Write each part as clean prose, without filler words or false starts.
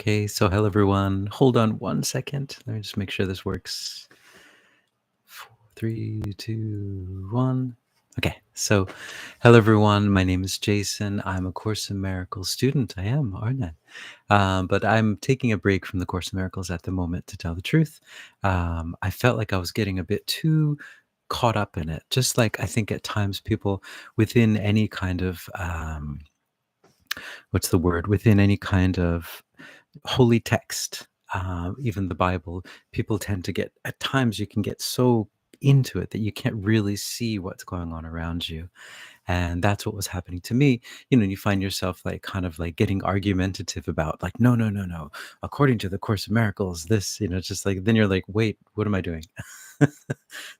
Okay, so hello everyone. Hold on one second. Let me just make sure this works. 4, 3, 2, 1. Okay, so hello everyone. My name is Jason. I'm a Course in Miracles student. I am, aren't I? But I'm taking a break from the Course in Miracles at the moment, to tell the truth. I felt like I was getting a bit too caught up in it. Just like I think at times people within any kind of what's the word? Within any kind of holy text, even the Bible, people tend to get, at times you can get so into it that you can't really see what's going on around you. And that's what was happening to me. You find yourself like kind of like getting argumentative about like, no, no, no, no. According to the Course of Miracles, this, just like, then you're like, wait, what am I doing?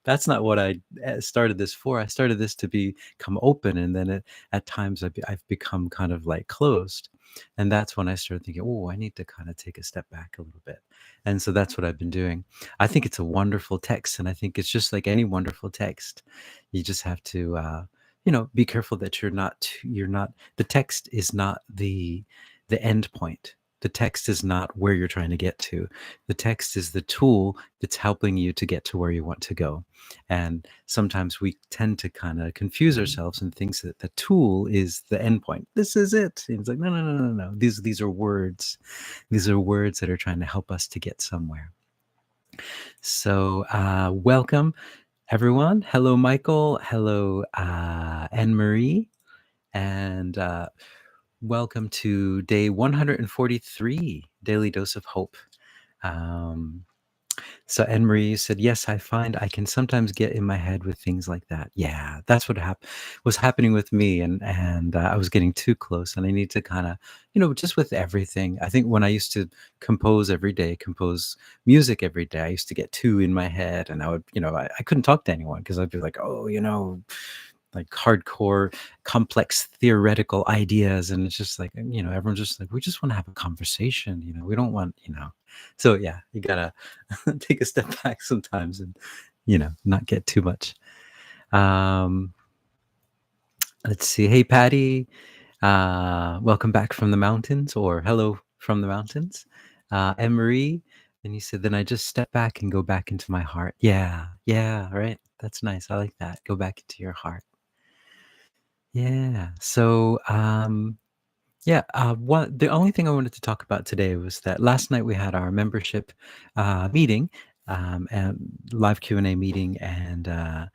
That's not what I started this for. I started this to become open. And then at times I've become kind of like closed. And that's when I started thinking, oh, I need to kind of take a step back a little bit. And so that's what I've been doing. I think it's a wonderful text. And I think it's just like any wonderful text. You just have to, be careful that the text is not the end point. The text is not where you're trying to get to. The text is the tool that's helping you to get to where you want to go. And sometimes we tend to kind of confuse ourselves and think that the tool is the end point. This is it. And it's like, no, no, no, no, no. These are words. These are words that are trying to help us to get somewhere. So welcome, everyone. Hello, Michael. Hello, Anne-Marie. And welcome to day 143, Daily Dose of Hope. So Anne-Marie said, yes, I find I can sometimes get in my head with things like that. Yeah, that's what was happening with me. And I was getting too close, and I need to kind of, just with everything. I think when I used to compose music every day, I used to get too in my head, and I would, I couldn't talk to anyone because I'd be like, oh, like hardcore, complex theoretical ideas. And it's just like, everyone's just like, we just want to have a conversation, we don't want, So yeah, you gotta take a step back sometimes and, not get too much. Let's see. Hey, Patty, welcome back from the mountains, or hello from the mountains. Anne-Marie, and you said, then I just step back and go back into my heart. Yeah, right. That's nice. I like that. Go back into your heart. Yeah. So, the only thing I wanted to talk about today was that last night we had our membership meeting, and live Q&A meeting, and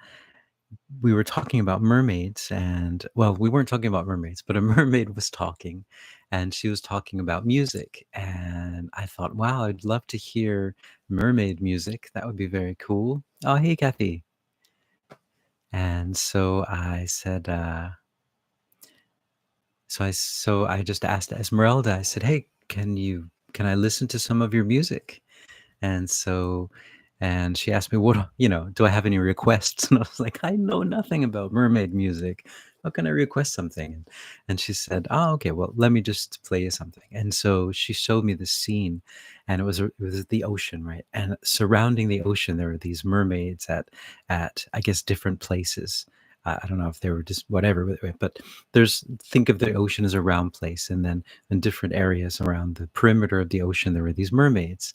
we were talking about mermaids. And well, we weren't talking about mermaids, but a mermaid was talking, and she was talking about music. And I thought, wow, I'd love to hear mermaid music. That would be very cool. Oh, hey, Kathy. And so I said, So I just asked Esmeralda, I said, hey, can I listen to some of your music? And she asked me, do I have any requests? And I was like, I know nothing about mermaid music. How can I request something? And she said, oh, okay, well, let me just play you something. And so she showed me this scene, and it was the ocean, right? And surrounding the ocean, there were these mermaids at I guess, different places. I don't know if they were just whatever, but think of the ocean as a round place, and then in different areas around the perimeter of the ocean, there were these mermaids.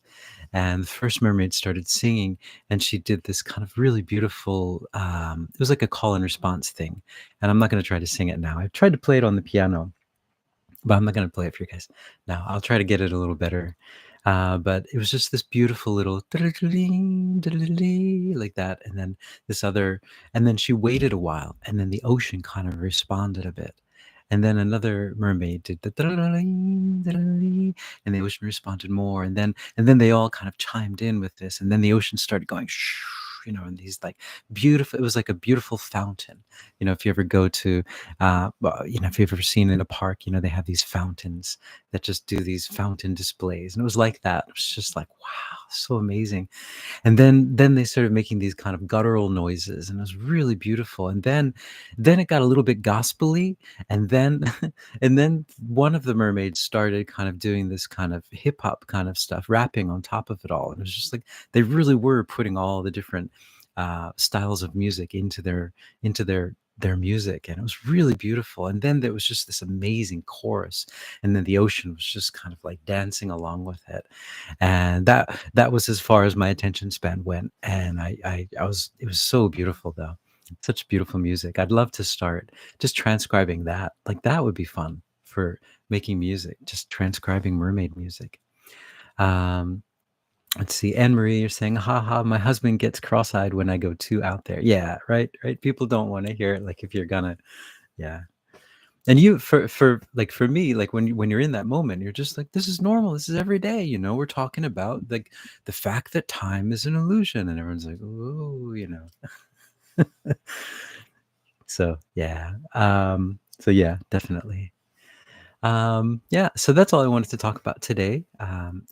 And the first mermaid started singing, and she did this kind of really beautiful, it was like a call and response thing. And I'm not going to try to sing it now. I've tried to play it on the piano, but I'm not going to play it for you guys now. I'll try to get it a little better. But it was just this beautiful little like that. And then and then she waited a while, and then the ocean kind of responded a bit. And then another mermaid did the and the ocean responded more. And then they all kind of chimed in with this. And then the ocean started going shh, and these like beautiful, it was like a beautiful fountain. If you ever go to, if you've ever seen in a park, they have these fountains that just do these fountain displays. And it was like that. It was just like, wow, so amazing. And then they started making these kind of guttural noises, and it was really beautiful. And then it got a little bit gospel-y. And then and then one of the mermaids started kind of doing this kind of hip hop kind of stuff, rapping on top of it all. And it was just like they really were putting all the different styles of music into their their music, and it was really beautiful. And then there was just this amazing chorus, and then the ocean was just kind of like dancing along with it. And that was as far as my attention span went. And I was it was so beautiful though. Such beautiful music. I'd love to start just transcribing that. Like that would be fun for making music, just transcribing mermaid music. Um, let's see. Anne Marie, you're saying, haha, my husband gets cross-eyed when I go too out there. Yeah, right, right. People don't want to hear it. Like if you're gonna, yeah. And you, for like for me, like when you're in that moment, you're just like, this is normal. This is every day. You know, we're talking about like the fact that time is an illusion, and everyone's like, oh, you know. So yeah, so yeah, definitely. Yeah, so that's all I wanted to talk about today.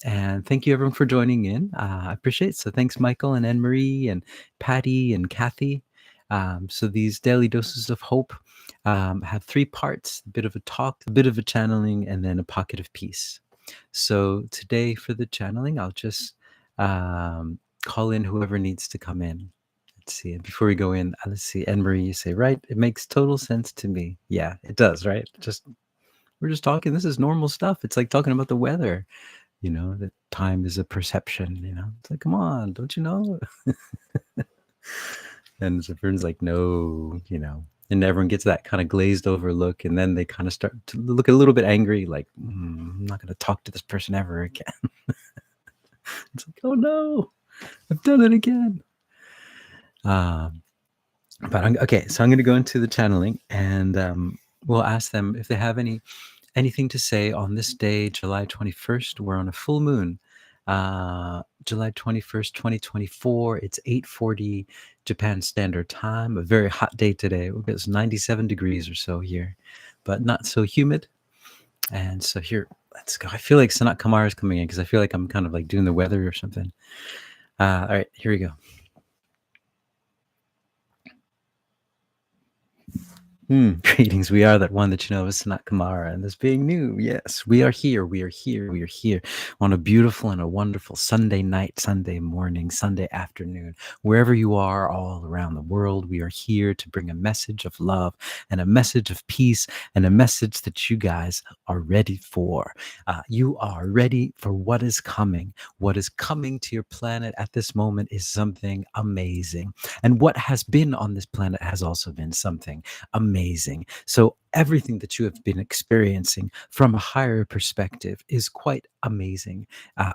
And thank you everyone for joining in. I appreciate it. So thanks, Michael and Anne Marie and Patty and Kathy. So these daily doses of hope have three parts: a bit of a talk, a bit of a channeling, and then a pocket of peace. So today for the channeling, I'll just call in whoever needs to come in. Let's see. And before we go in, let's see. Anne Marie, you say, right? It makes total sense to me. Yeah, it does, right? Just we're just talking. This is normal stuff. It's like talking about the weather, you know, that time is a perception, you know. It's like, come on, don't you know? And so everyone's like, no, you know. And everyone gets that kind of glazed over look, and then they kind of start to look a little bit angry, like, I'm not going to talk to this person ever again. It's like, oh no, I've done it again. But okay, so I'm going to go into the channeling, and we'll ask them if they have anything to say on this day, July 21st. We're on a full moon, July 21st, 2024. It's 8:40 Japan Standard Time. A very hot day today. It's 97 degrees or so here, but not so humid. And so here, let's go. I feel like Sanat Kumara is coming in because I feel like I'm kind of like doing the weather or something. All right, here we go. Greetings. We are that one that you know is sanatkumara, and this being new. Yes, we are here. We are here. We are here on a beautiful and a wonderful Sunday night, Sunday morning, Sunday afternoon, wherever you are, all around the world. We are here to bring a message of love and a message of peace and a message that you guys are ready for. You are ready for what is coming. What is coming to your planet at this moment is something amazing, and what has been on this planet has also been something amazing. So everything that you have been experiencing from a higher perspective is quite amazing.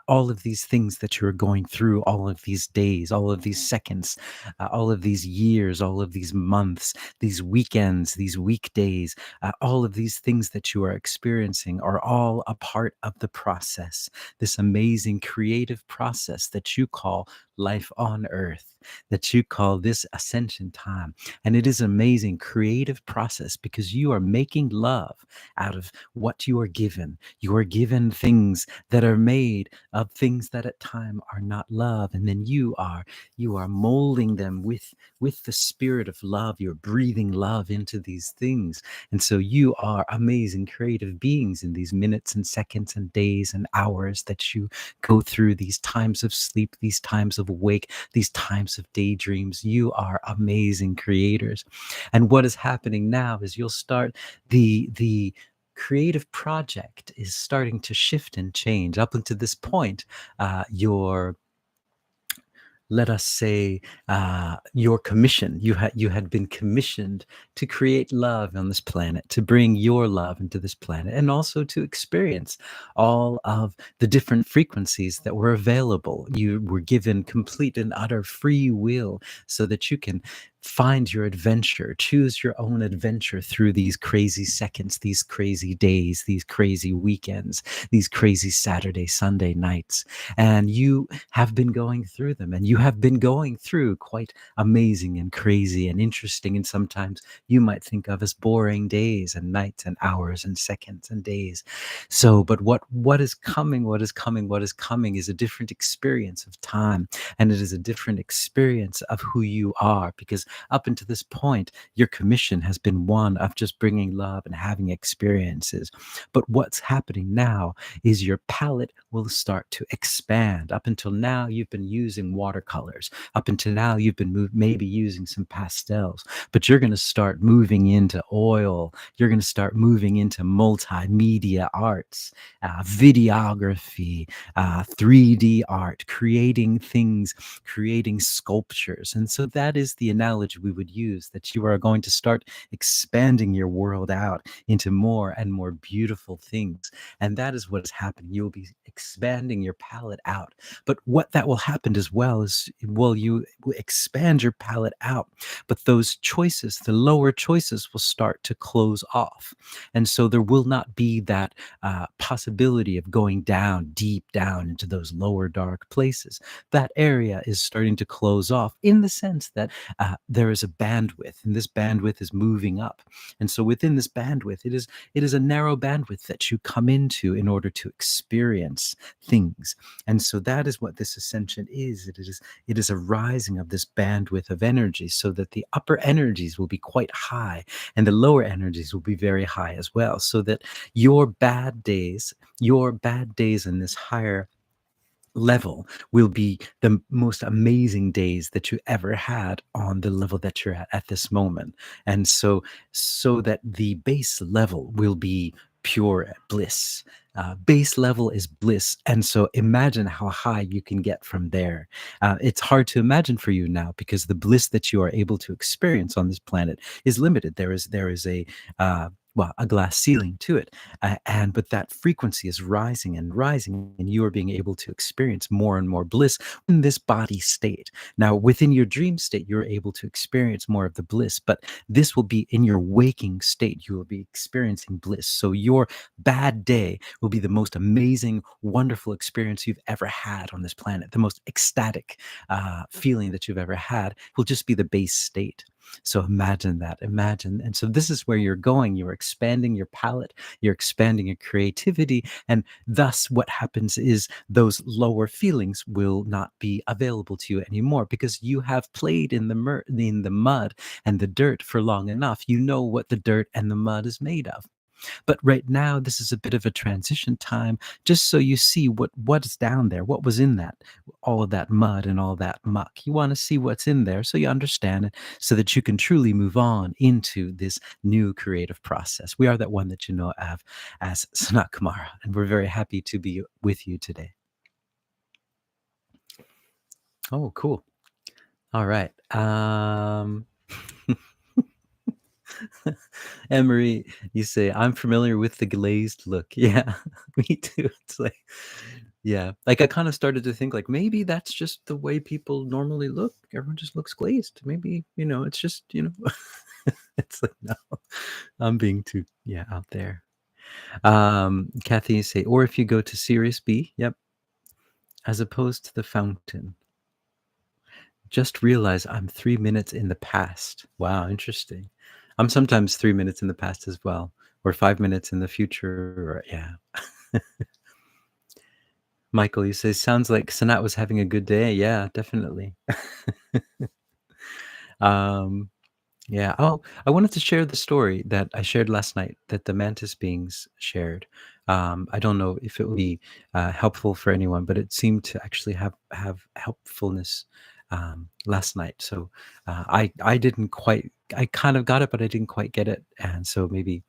All of these things that you're going through, all of these days, all of these seconds, all of these years, all of these months, these weekends, these weekdays, all of these things that you are experiencing are all a part of the process, this amazing creative process that you call life on earth, that you call this ascension time. And it is an amazing creative process because you are making love out of what you are given. You are given things that are made of things that at time are not love. And then you are molding them with the spirit of love. You're breathing love into these things. And so you are amazing creative beings in these minutes and seconds and days and hours that you go through, these times of sleep, these times of awake, these times of daydreams. You are amazing creators. And what is happening now is you'll start the creative project is starting to shift and change. Up until this point, your, let us say, your commission, you had been commissioned to create love on this planet, to bring your love into this planet, and also to experience all of the different frequencies that were available. You were given complete and utter free will so that you can find your adventure, choose your own adventure through these crazy seconds, these crazy days, these crazy weekends, these crazy Saturday, Sunday nights. And you have been going through them, and you have been going through quite amazing and crazy and interesting, and sometimes you might think of as boring days and nights and hours and seconds and days. So, but what is coming, what is coming, what is coming is a different experience of time, and it is a different experience of who you are, because up until this point, your commission has been one of just bringing love and having experiences. But what's happening now is your palette will start to expand. Up until now, you've been using watercolors. Up until now, you've been maybe using some pastels, but you're going to start moving into oil. You're going to start moving into multimedia arts, videography, 3D art, creating things, creating sculptures. And so that is the analogy we would use, that you are going to start expanding your world out into more and more beautiful things. And that is what is happening. You'll be expanding your palette out. But what that will happen as well is, well, you will expand your palette out, but those choices, the lower choices, will start to close off. And so there will not be that possibility of going down, deep down into those lower dark places. That area is starting to close off in the sense that there is a bandwidth, and this bandwidth is moving up. And so within this bandwidth, it is a narrow bandwidth that you come into in order to experience things. And so that is what this ascension is. It is a rising of this bandwidth of energy, so that the upper energies will be quite high and the lower energies will be very high as well, so that your bad days in this higher level will be the most amazing days that you ever had on the level that you're at this moment. And so that the base level will be pure bliss. Base level is bliss. And so imagine how high you can get from there. It's hard to imagine for you now, because the bliss that you are able to experience on this planet is limited. There is a a glass ceiling to it, but that frequency is rising and rising, and you are being able to experience more and more bliss in this body state. Now, within your dream state, you're able to experience more of the bliss, but this will be in your waking state. You will be experiencing bliss. So your bad day will be the most amazing, wonderful experience you've ever had on this planet. The most ecstatic feeling that you've ever had will just be the base state. So imagine that, imagine. And so this is where you're going. You're expanding your palette, you're expanding your creativity. And thus what happens is those lower feelings will not be available to you anymore, because you have played in the mud and the dirt for long enough. You know what the dirt and the mud is made of. But right now, this is a bit of a transition time, just so you see what is down there, what was in that, all of that mud and all that muck. You want to see what's in there so you understand it, so that you can truly move on into this new creative process. We are that one that you know of as Sanatkumara, and we're very happy to be with you today. Oh, cool. All right. Emery, you say, I'm familiar with the glazed look. Yeah, me too. It's like, yeah, like I kind of started to think, like, maybe that's just the way people normally look. Everyone just looks glazed. Maybe, it's just, it's like, no, I'm being too, yeah, out there. Kathy, you say, or if you go to Sirius B, yep, as opposed to the fountain. Just realize I'm 3 minutes in the past. Wow, interesting. I'm sometimes 3 minutes in the past as well, or 5 minutes in the future. Or, yeah. Michael, you say, sounds like Sanat was having a good day. Yeah, definitely. um, yeah. Oh, I wanted to share the story that I shared last night that the mantis beings shared. I don't know if it would be helpful for anyone, but it seemed to actually have helpfulness last night. So I didn't quite. I kind of got it, but I didn't quite get it, and so maybe.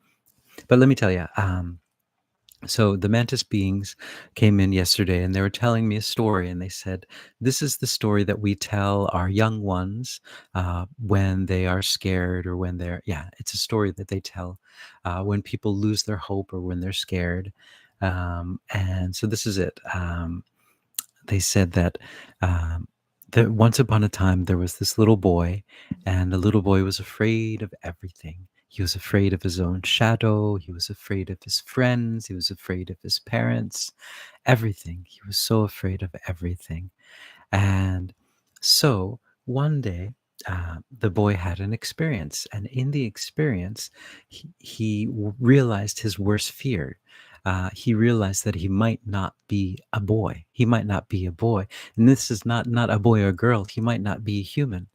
But let me tell you. So the mantis beings came in yesterday, and they were telling me a story, and they said, this is the story that we tell our young ones when they are scared, or when it's a story that they tell when people lose their hope or when they're scared. And so this is it. They said that once upon a time there was this little boy, and the little boy was afraid of everything. He was afraid of his own shadow. He was afraid of his friends. He was afraid of his parents. Everything. He was so afraid of everything. And so one day, the boy had an experience, and in the experience, he realized his worst fear. He realized that he might not be a boy. He might not be a boy, and this is not a boy or girl. He might not be a human.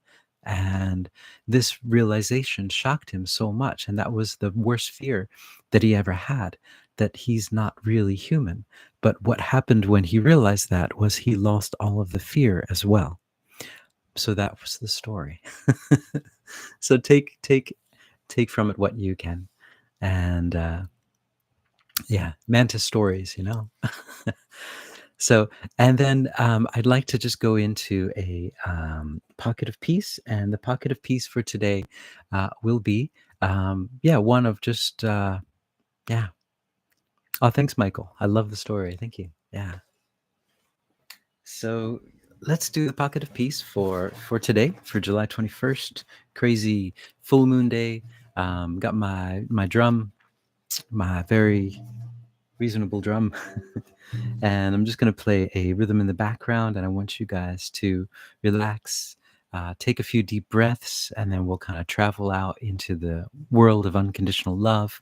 And this realization shocked him so much. And that was the worst fear that he ever had, that he's not really human. But what happened when he realized that was he lost all of the fear as well. So that was the story. So take from it what you can. And yeah, mantis stories, you know. So, and then I'd like to just go into a pocket of peace, and the pocket of peace for today will be, yeah, one of just, yeah. Oh, thanks, Michael. I love the story. Thank you. Yeah. So let's do the pocket of peace for today, for July 21st, crazy full moon day. Got my drum, my very reasonable drum. And I'm just going to play a rhythm in the background, and I want you guys to relax, take a few deep breaths, and then we'll kind of travel out into the world of unconditional love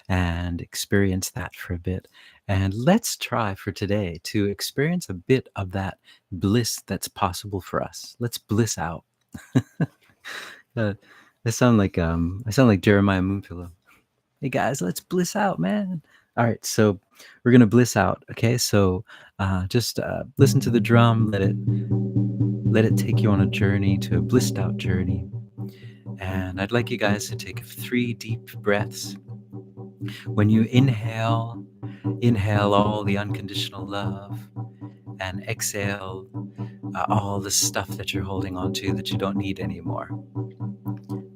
and experience that for a bit. And let's try for today to experience a bit of that bliss that's possible for us. Let's bliss out. uh, I sound like Jeremiah Moonpillow. Hey guys, let's bliss out, man. All right, so we're gonna bliss out. Okay, so just listen to the drum. Let it take you on a journey, to a blissed out journey. And I'd like you guys to take 3 deep breaths. When you inhale, inhale all the unconditional love, and exhale all the stuff that you're holding on to that you don't need anymore.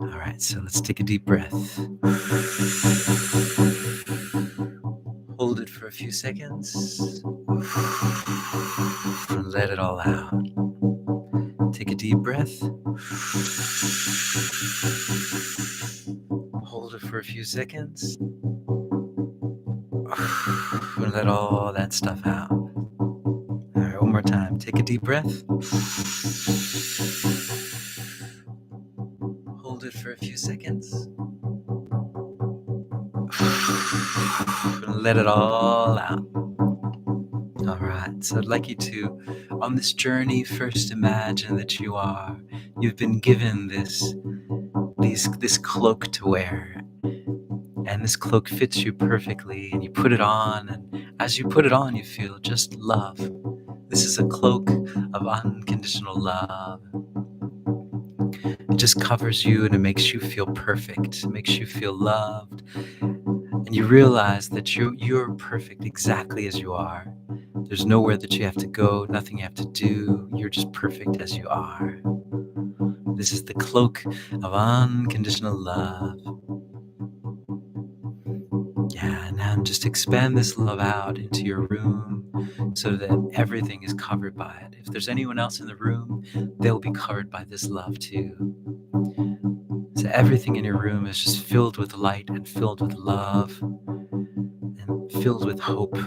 All right, so let's take a deep breath. Hold it for a few seconds. And let it all out. Take a deep breath. Hold it for a few seconds. And let all that stuff out. All right, one more time. Take a deep breath. Hold it for a few seconds. And let it all out. All right, so I'd like you to, on this journey, first imagine that you've been given this cloak to wear, and this cloak fits you perfectly, and you put it on, and as you put it on, you feel just love. This is a cloak of unconditional love. It just covers you, and it makes you feel perfect. It makes you feel loved, and you realize that you're perfect exactly as you are. There's nowhere that you have to go, nothing you have to do. You're just perfect as you are. This is the cloak of unconditional love. Yeah, now just expand this love out into your room so that everything is covered by it. If there's anyone else in the room, they'll be covered by this love too. So everything in your room is just filled with light and filled with love and filled with hope.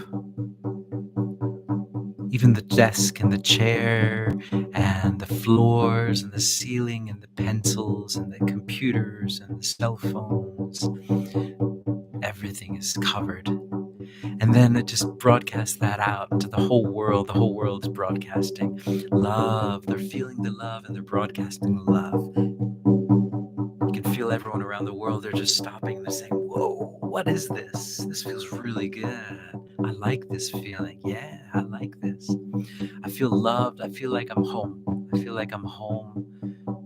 Even the desk and the chair and the floors and the ceiling and the pencils and the computers and the cell phones, everything is covered. And then it just broadcasts that out to the whole world. The whole world is broadcasting love. They're feeling the love and they're broadcasting the love. You can feel everyone around the world. They're just stopping and they're saying, whoa, what is this? This feels really good. I like this feeling. Yeah, I like this. I feel loved. I feel like I'm home. I feel like I'm home,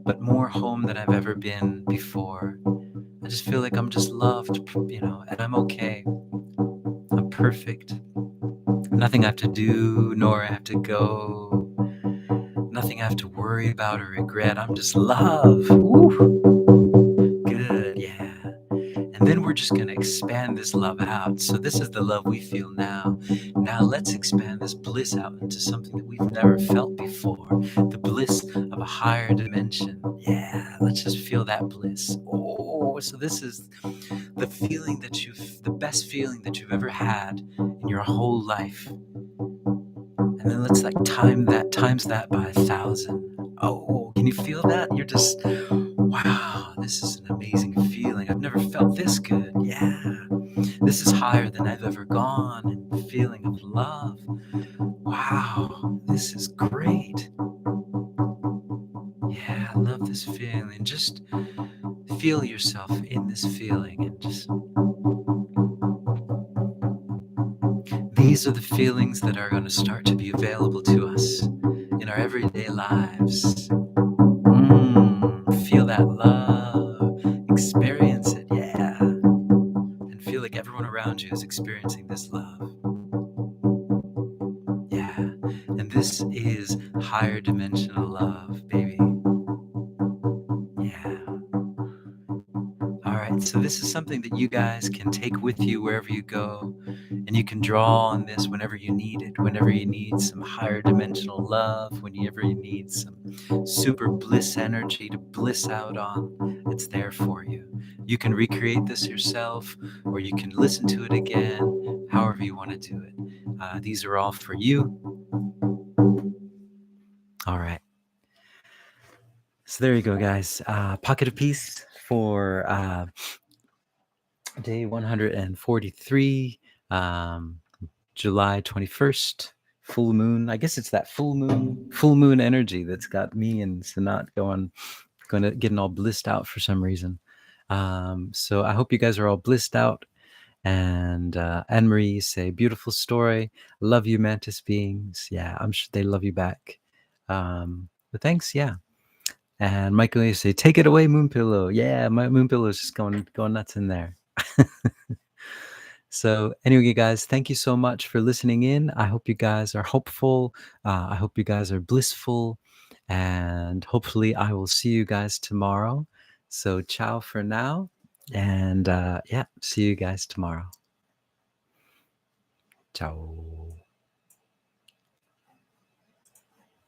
but more home than I've ever been before. I just feel like I'm just loved, and I'm okay. I'm perfect. Nothing I have to do, nor I have to go. Nothing I have to worry about or regret. I'm just love. Woo. Good, yeah. And then we're just going to expand this love out. So this is the love we feel now. Now let's expand this bliss out into something that we've never felt before. The bliss of a higher dimension. Yeah, let's just feel that bliss. Oh, so this is the best feeling that you've ever had in your whole life. And then let's times that by 1,000. Oh, can you feel that? You're just, wow, this is an amazing feeling. I've never felt this good. Yeah, this is higher than I've ever gone in the feeling of love. Wow, this is great. Yeah, I love this feeling. feel yourself in this feeling and just these are the feelings that are going to start to be available to us in our everyday lives. Feel that love, experience it, yeah, and feel like everyone around you is experiencing this love. Yeah, and this is higher dimensional love, baby. Yeah. All right, so this is something that you guys can take with you wherever you go, and you can draw on this whenever you need it, whenever you need some higher dimensional love, whenever you need some super bliss energy to bliss out on, it's there for you. You can recreate this yourself, or you can listen to it again, however you want to do it. These are all for you. All right. So there you go, guys. Pocket of Peace for day 143, July 21st, full moon. I guess it's that full moon energy that's got me and Sanat getting all blissed out for some reason. So I hope you guys are all blissed out. And Anne Marie say, beautiful story. Love you, mantis beings. Yeah, I'm sure they love you back. But thanks, yeah. And Michael, you say, take it away, Moon Pillow. Yeah, my Moon Pillow is just going nuts in there. So anyway, you guys, thank you so much for listening in. I hope you guys are hopeful. I hope you guys are blissful. And hopefully I will see you guys tomorrow. So ciao for now. And yeah, see you guys tomorrow. Ciao.